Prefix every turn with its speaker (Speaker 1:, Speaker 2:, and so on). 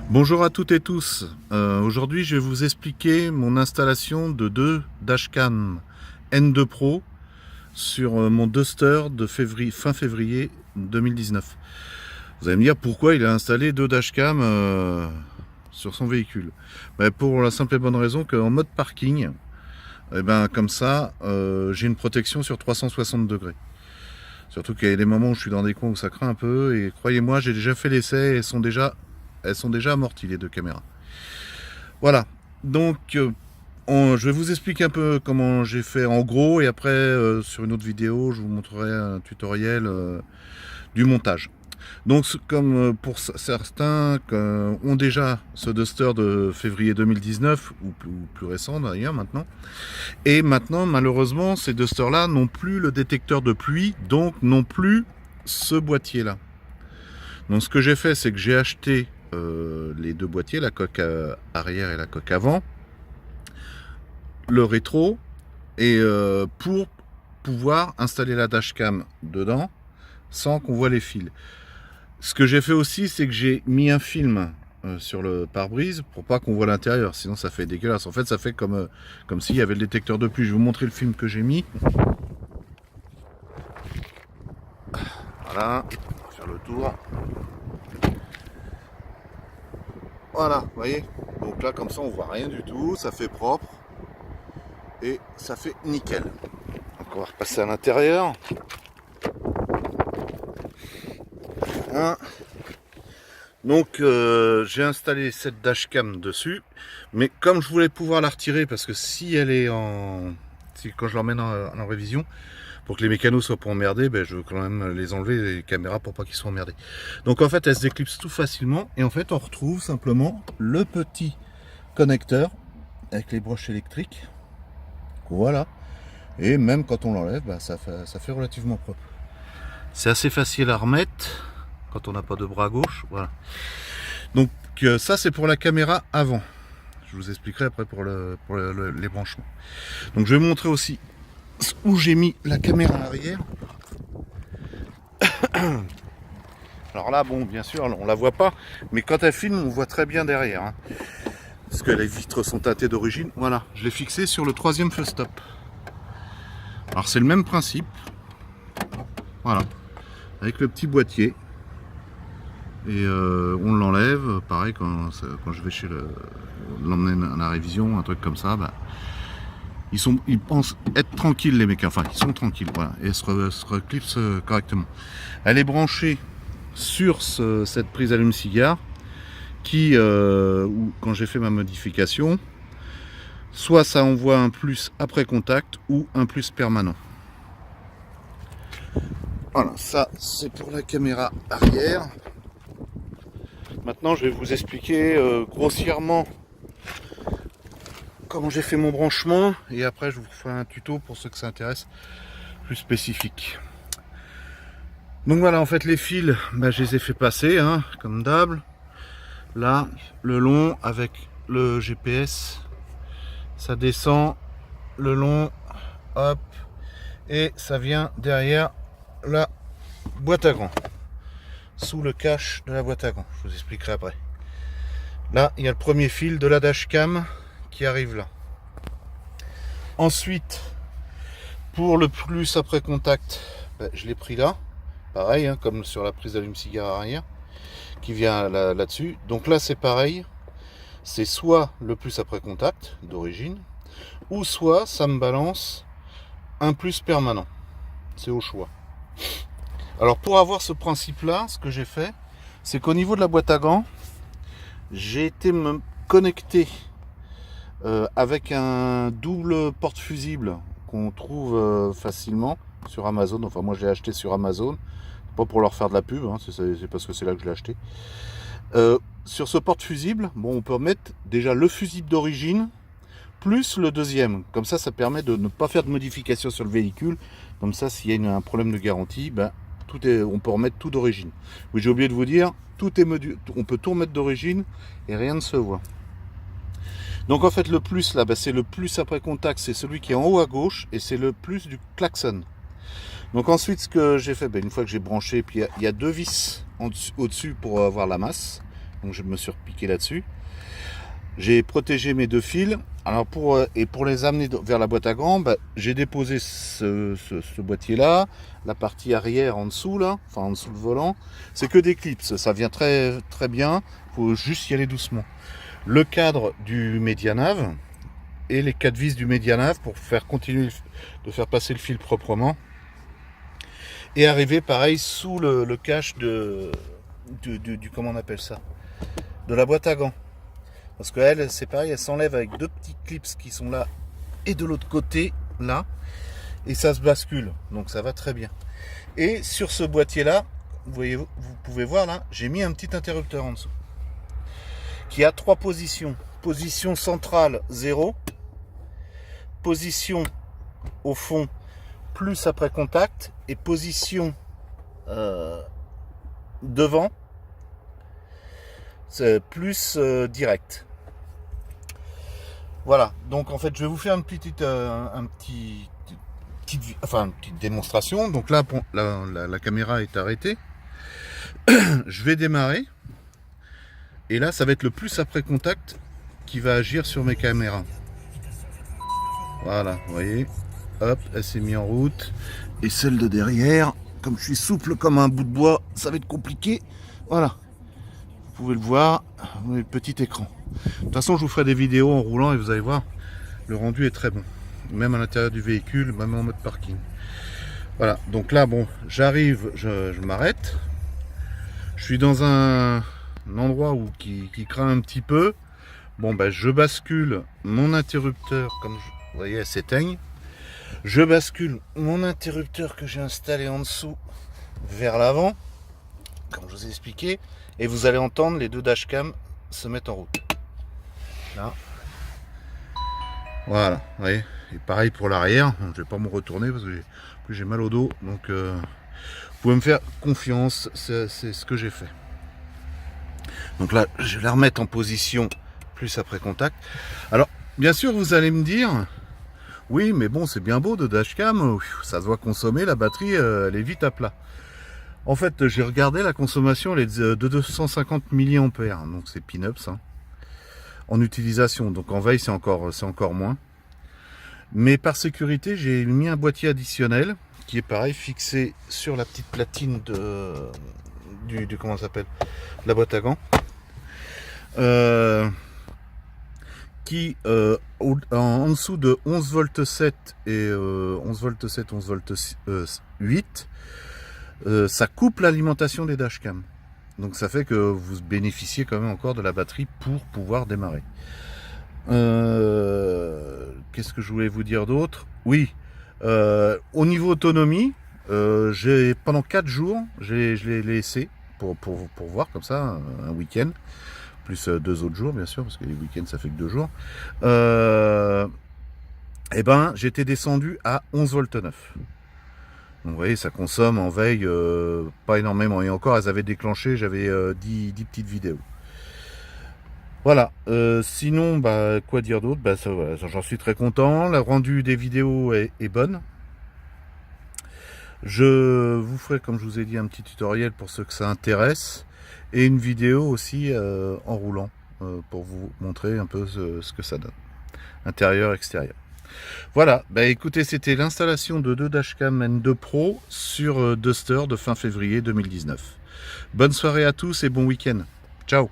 Speaker 1: Bonjour à toutes et tous. Aujourd'hui, je vais vous expliquer mon installation de deux dashcam N2 Pro sur mon Duster de fin février 2019. Vous allez me dire pourquoi il a installé deux dashcam sur son véhicule. Pour la simple et bonne raison qu'en mode parking, comme ça, j'ai une protection sur 360 degrés. Surtout qu'il y a des moments où je suis dans des coins où ça craint un peu, et croyez-moi, j'ai déjà fait l'essai et elles sont déjà amorties, les deux caméras. Voilà, donc je vais vous expliquer un peu comment j'ai fait en gros, et après sur une autre vidéo je vous montrerai un tutoriel du montage. Donc comme pour certains ont déjà ce Duster de février 2019 ou plus récent d'ailleurs maintenant, et maintenant malheureusement ces Dusters là n'ont plus le détecteur de pluie, donc n'ont plus ce boîtier là. Donc ce que j'ai fait, c'est que j'ai acheté les deux boîtiers, la coque arrière et la coque avant, le rétro, et pour pouvoir installer la dashcam dedans sans qu'on voit les fils. Ce que j'ai fait aussi, c'est que j'ai mis un film sur le pare-brise pour pas qu'on voit l'intérieur, sinon ça fait dégueulasse. En fait, ça fait comme s'il y avait le détecteur de pluie. Je vais vous montrer le film que j'ai mis. Voilà, on va faire le tour. Voilà, vous voyez. Donc là, comme ça, on voit rien du tout. Ça fait propre. Et ça fait nickel. Donc on va repasser à l'intérieur. Hein. Donc j'ai installé cette dashcam dessus. Mais comme je voulais pouvoir la retirer, parce que si elle est quand je l'emmène en révision, pour que les mécanos soient pas emmerdés, je veux quand même les enlever, les caméras, pour pas qu'ils soient emmerdés. Donc en fait, elle se déclipse tout facilement, et en fait on retrouve simplement le petit connecteur avec les broches électriques. Voilà. Et même quand on l'enlève, ça fait relativement propre. C'est assez facile à remettre quand on n'a pas de bras gauche. Voilà. Donc ça, c'est pour la caméra avant. Je vous expliquerai après pour les branchements. Donc je vais vous montrer aussi où j'ai mis la caméra arrière. Alors là, bon, bien sûr, on la voit pas, mais quand elle filme, on voit très bien derrière, hein, parce que les vitres sont teintées d'origine. Voilà, je l'ai fixé sur le troisième feu stop. Alors c'est le même principe. Voilà, avec le petit boîtier. Et on l'enlève, pareil quand je vais chez l'emmener à la révision, un truc comme ça, ils pensent être tranquilles, les mecs, enfin ils sont tranquilles, voilà, et se reclipsent correctement. Elle est branchée sur cette prise allume-cigare qui, quand j'ai fait ma modification, soit ça envoie un plus après contact ou un plus permanent. Voilà, ça c'est pour la caméra arrière. Maintenant je vais vous expliquer grossièrement comment j'ai fait mon branchement, et après je vous ferai un tuto pour ceux que ça intéresse plus spécifique. Donc voilà, en fait les fils, je les ai fait passer, hein, comme d'hab. Là, le long avec le GPS, ça descend le long, hop, et ça vient derrière la boîte à gants, sous le cache de la boîte à gants. Je vous expliquerai après. Là, il y a le premier fil de la dashcam qui arrive là. Ensuite, pour le plus après contact, je l'ai pris là, pareil, hein, comme sur la prise d'allume-cigare arrière, qui vient là-dessus. Donc là, c'est pareil, c'est soit le plus après contact d'origine, ou soit ça me balance un plus permanent. C'est au choix. Alors pour avoir ce principe-là, ce que j'ai fait, c'est qu'au niveau de la boîte à gants, j'ai été me connecter avec un double porte-fusible qu'on trouve facilement sur Amazon. Enfin moi je l'ai acheté sur Amazon, pas pour leur faire de la pub, hein, c'est parce que c'est là que je l'ai acheté. Sur ce porte-fusible, on peut mettre déjà le fusible d'origine plus le deuxième. Comme ça, ça permet de ne pas faire de modification sur le véhicule. Comme ça, s'il y a un problème de garantie, on peut remettre tout d'origine. Oui, j'ai oublié de vous dire, on peut tout remettre d'origine et rien ne se voit. Donc en fait le plus là, c'est le plus après contact, c'est celui qui est en haut à gauche, et c'est le plus du klaxon. Donc ensuite ce que j'ai fait, une fois que j'ai branché, puis il y a deux vis au-dessus pour avoir la masse, donc je me suis repiqué là-dessus. J'ai protégé mes 2 fils. Alors pour les amener vers la boîte à gants, bah, j'ai déposé ce boîtier-là, la partie arrière en dessous là, enfin en dessous le volant. C'est que des clips, ça vient très très bien. Faut juste y aller doucement. Le cadre du médianav et les 4 vis du médianav pour faire continuer de faire passer le fil proprement. Et arriver pareil sous le cache du comment on appelle ça, de la boîte à gants. Parce qu'elle, c'est pareil, elle s'enlève avec 2 petits clips qui sont là et de l'autre côté, là. Et ça se bascule. Donc ça va très bien. Et sur ce boîtier-là, vous pouvez voir là, j'ai mis un petit interrupteur en dessous. Qui a 3 positions. Position centrale 0. Position au fond plus après contact. Et position devant plus direct. Voilà, donc en fait je vais vous faire une petite démonstration. Donc là la caméra est arrêtée. Je vais démarrer. Et là ça va être le plus après contact qui va agir sur mes caméras. Voilà, vous voyez. Hop, elle s'est mise en route. Et celle de derrière, comme je suis souple comme un bout de bois, ça va être compliqué. Voilà. Vous pouvez le voir, vous avez le petit écran. De toute façon, je vous ferai des vidéos en roulant et vous allez voir, le rendu est très bon. Même à l'intérieur du véhicule, même en mode parking. Voilà, donc là, bon, j'arrive, je m'arrête. Je suis dans un endroit qui craint un petit peu. Bon, ben, je bascule mon interrupteur, comme vous voyez, elle s'éteigne. Je bascule mon interrupteur que j'ai installé en dessous vers l'avant, comme je vous ai expliqué. Et vous allez entendre les 2 dashcams se mettre en route. Là. Voilà, vous voyez. Et pareil pour l'arrière. Je vais pas me retourner parce que j'ai mal au dos. Donc vous pouvez me faire confiance. C'est ce que j'ai fait. Donc là, je vais la remettre en position plus après contact. Alors, bien sûr, vous allez me dire, oui, mais bon, c'est bien beau de dashcam. Ça doit consommer, la batterie, elle est vite à plat. En fait, j'ai regardé la consommation, elle est de 250 mAh, donc c'est peanuts hein, en utilisation. Donc en veille, c'est encore moins. Mais par sécurité, j'ai mis un boîtier additionnel qui est pareil, fixé sur la petite platine du comment ça s'appelle, la boîte à gants, qui en dessous de 11 volts 7 et 11 volts 7, 11 volts 8. Ça coupe l'alimentation des dashcams. Donc ça fait que vous bénéficiez quand même encore de la batterie pour pouvoir démarrer. Qu'est-ce que je voulais vous dire d'autre? Oui, au niveau autonomie, pendant 4 jours, je l'ai laissé pour voir comme ça, un week-end, plus 2 autres jours bien sûr, parce que les week-ends ça fait que 2 jours. Et ben j'étais descendu à 11 volts 9. Donc, vous voyez, ça consomme en veille pas énormément. Et encore, elles avaient déclenché, j'avais 10 petites vidéos. Voilà. Sinon, bah, quoi dire d'autre? Bah, voilà, j'en suis très content. Le rendu des vidéos est bonne. Je vous ferai, comme je vous ai dit, un petit tutoriel pour ceux que ça intéresse. Et une vidéo aussi en roulant pour vous montrer un peu ce que ça donne. Intérieur, extérieur. Voilà, bah écoutez, c'était l'installation de 2 dashcam N2 Pro sur Duster de fin février 2019. Bonne soirée à tous et bon week-end. Ciao.